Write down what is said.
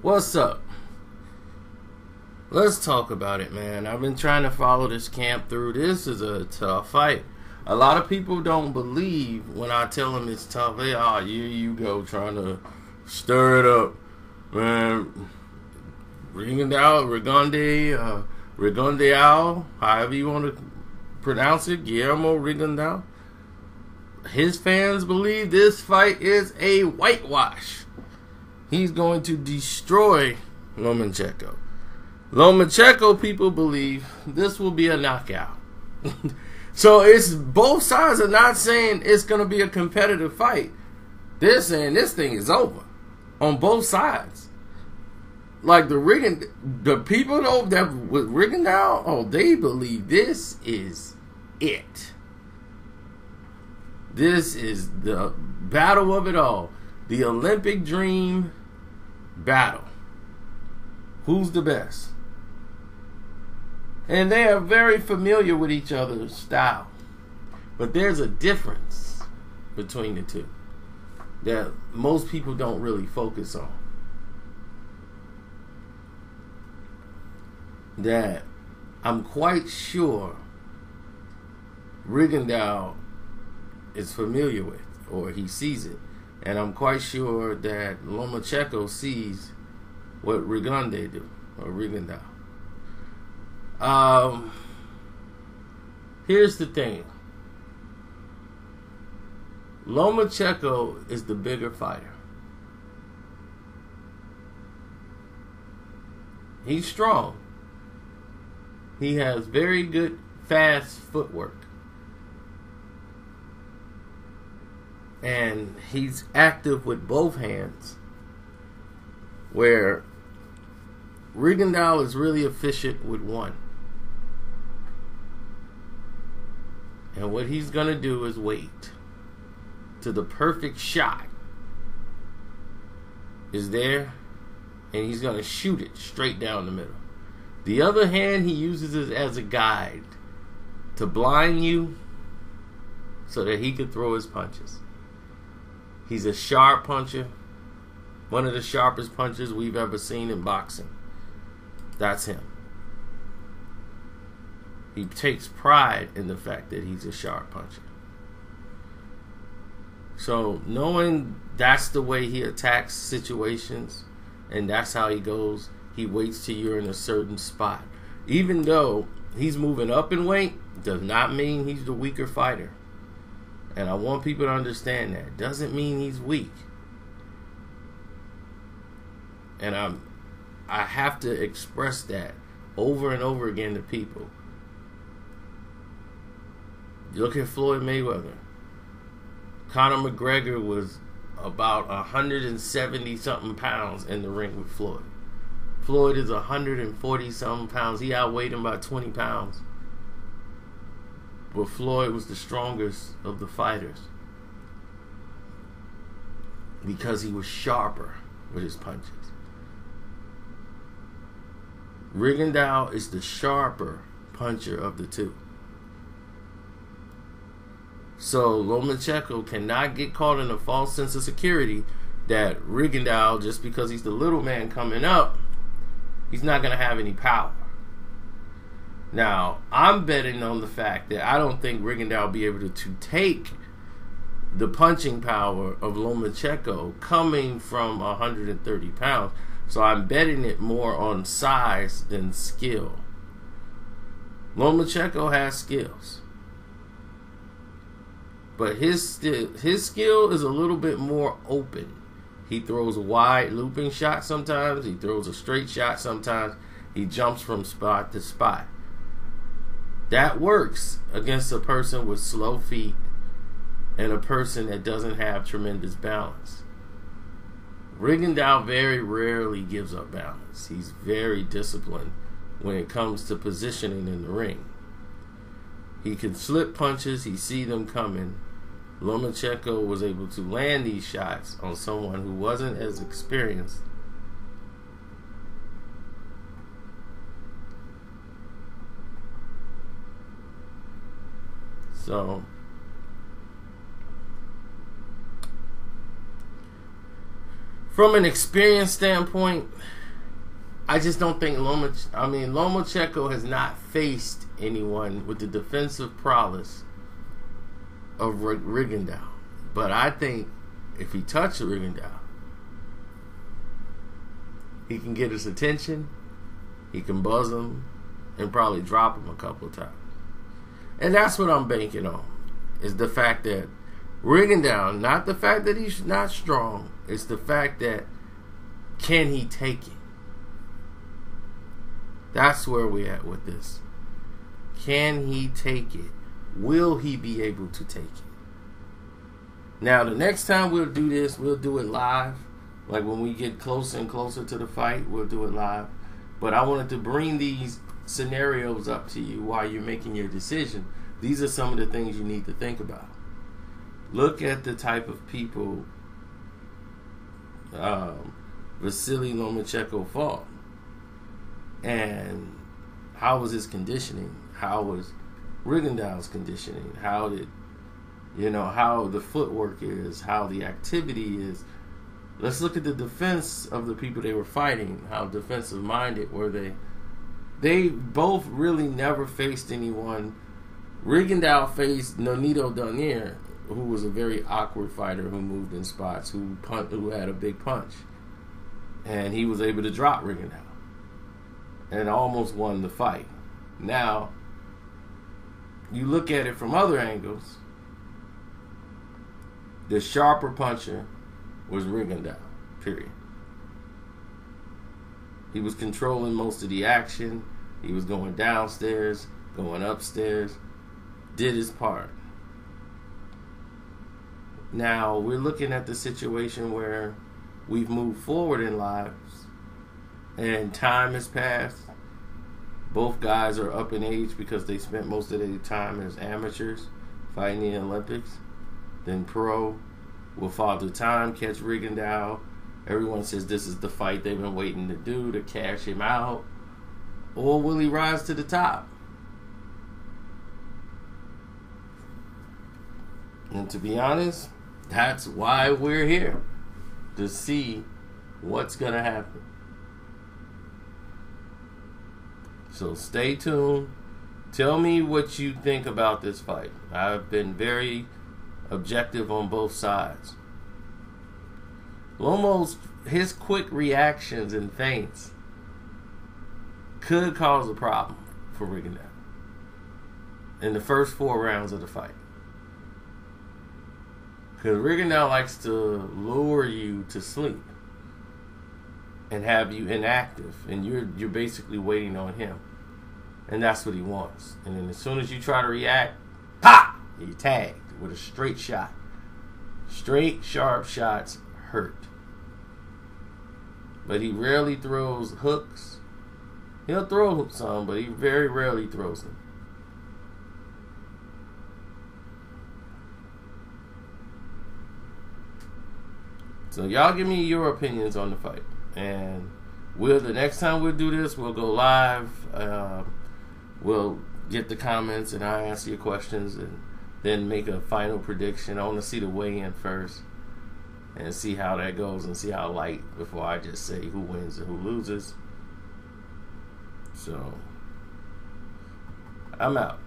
What's up? Let's talk about it, man. I've been trying to follow this camp through. This is a tough fight. A lot of people don't believe when I tell them it's tough. Hey, you go trying to stir it up, man. Rigondeaux, however you want to pronounce it, Guillermo Rigondeaux. His fans believe this fight is a whitewash. He's going to destroy Lomacheko. Lomacheko people believe this will be a knockout. So it's both sides are not saying it's going to be a competitive fight. They're saying this thing is over on both sides. Like the people that with Rigondeaux, they believe this is it. This is the battle of it all. The Olympic dream battle. Who's the best? And they are very familiar with each other's style. But there's a difference between the two that most people don't really focus on. That I'm quite sure Rigondeaux is familiar with, or he sees it. And I'm quite sure that Lomacheko sees what Rigondeaux do, or Rigondeaux. Here's the thing. Lomacheko is the bigger fighter. He's strong. He has very good, fast footwork. And he's active with both hands, where Rigondeaux is really efficient with one. And what he's going to do is wait till the perfect shot is there, and he's going to shoot it straight down the middle. The other hand, he uses it as a guide to blind you so that he could throw his punches. He's a sharp puncher. One of the sharpest punchers we've ever seen in boxing. That's him. He takes pride in the fact that he's a sharp puncher. So knowing that's the way he attacks situations and that's how he goes, he waits till you're in a certain spot. Even though he's moving up in weight, does not mean he's the weaker fighter. And I want people to understand that. Doesn't mean he's weak. And I have to express that over and over again to people. Look at Floyd Mayweather. Conor McGregor was about 170 something pounds in the ring with Floyd. Floyd is 140 something pounds. He outweighed him by 20 pounds. But Floyd was the strongest of the fighters because he was sharper with his punches. Rigondeaux is the sharper puncher of the two. So Lomacheko cannot get caught in a false sense of security that Rigondeaux, just because he's the little man coming up, he's not going to have any power. Now, I'm betting on the fact that I don't think Rigondeaux will be able to take the punching power of Lomacheko coming from 130 pounds. So I'm betting it more on size than skill. Lomacheko has skills. But his skill is a little bit more open. He throws a wide looping shot sometimes. He throws a straight shot sometimes. He jumps from spot to spot. That works against a person with slow feet and a person that doesn't have tremendous balance. Rigondeaux very rarely gives up balance. He's very disciplined when it comes to positioning in the ring. He can slip punches. He sees them coming. Lomacheko was able to land these shots on someone who wasn't as experienced. So From an experience standpoint, I just don't think Lomacheko has not faced anyone with the defensive prowess of Rigondeaux. But I think if he touched Rigondeaux, he can get his attention, he can buzz him, and probably drop him a couple of times. And that's what I'm banking on, is the fact that Rigondeaux, not the fact that he's not strong, it's the fact that can he take it? That's where we're at with this. Can he take it? Will he be able to take it? Now, the next time we'll do this, we'll do it live. Like when we get closer and closer to the fight, we'll do it live. But I wanted to bring these scenarios up to you while you're making your decision. These are some of the things you need to think about. Look at the type of people Vasily Lomacheko fought. And how was his conditioning? How was Rigondeaux's conditioning? How the footwork is, how the activity is. Let's look at the defense of the people they were fighting. How defensive minded were they? They both really never faced anyone. Rigondeaux faced Nonito Donier, who was a very awkward fighter who moved in spots, who had a big punch. And he was able to drop Rigondeaux and almost won the fight. Now, you look at it from other angles. The sharper puncher was Rigondeaux, period. He was controlling most of the action. He was going downstairs, going upstairs, did his part. Now, we're looking at the situation where we've moved forward in lives and time has passed. Both guys are up in age because they spent most of their time as amateurs fighting in the Olympics. Then pro will father time, catch Rigondeaux. Everyone says this is the fight they've been waiting to do to cash him out. Or will he rise to the top? And to be honest, that's why we're here. To see what's going to happen. So stay tuned. Tell me what you think about this fight. I've been very objective on both sides. Lomo's, his quick reactions and feints could cause a problem for Rigondeaux in the first 4 rounds of the fight. Because Rigondeaux likes to lure you to sleep and have you inactive, and you're basically waiting on him. And that's what he wants. And then as soon as you try to react, pop! You're tagged with a straight shot. Straight, sharp shots hurt. But he rarely throws hooks. He'll throw some, but he very rarely throws them. So y'all give me your opinions on the fight. And the next time we'll do this, we'll go live. We'll get the comments and I'll answer your questions and then make a final prediction. I want to see the weigh-in first and see how that goes and see how light before I just say who wins and who loses. So, I'm out.